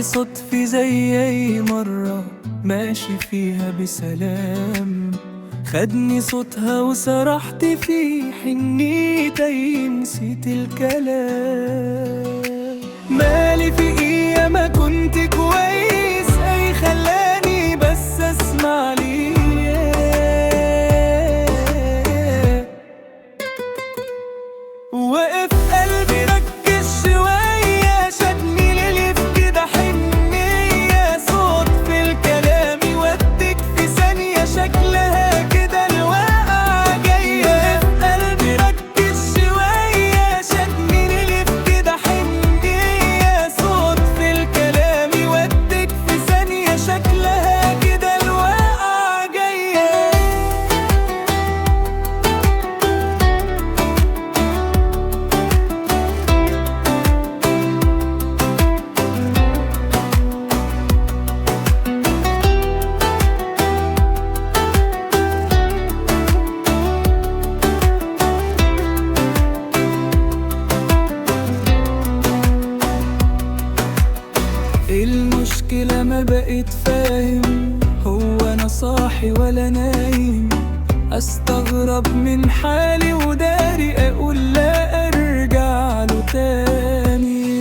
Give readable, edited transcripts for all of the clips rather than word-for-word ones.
زي صدفة زي أي مرة ماشي فيها بسلام، خدني صوتها وسرحت في حنيتي نسيت الكلام. مالي في إيه ما كنت كويس، أي خلاني بس أسمع ليه. وقف قلبي ركز شوية، شدني للي في كده حنية، صوت في الكلام يوديك في ثانية، شكلها كده الواقعة جاية. وقف قلبي ركز شوية، شدني للي في كده حنية، صوت في الكلام يوديك في ثانية، شكلها كده الواقعة جاية. المشكلة ما بقيت فاهم، هو أنا صاحي ولا نايم؟ أستغرب من حالي وداري أقول لا أرجع له تاني.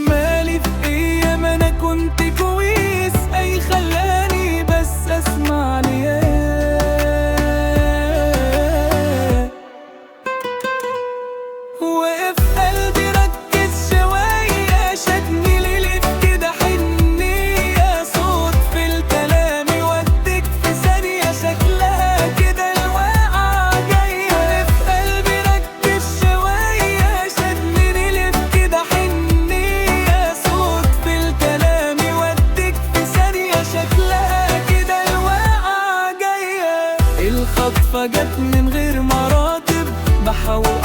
مالي في إيه ما أنا كنت كويس، أي خلاني بس أسمع لياه. وقف قلبي ركز شوية، شدني للي في كده حنية، صوت في الكلام يوديك في ثانية، شكلها كده الواقعة جاية. وقف قلبي ركز شوية، شدني للي في كده حنية، صوت في الكلام يوديك في ثانية، شكلها كده الواقعة جاية. الخطفة جت من غير مراتب، بحاول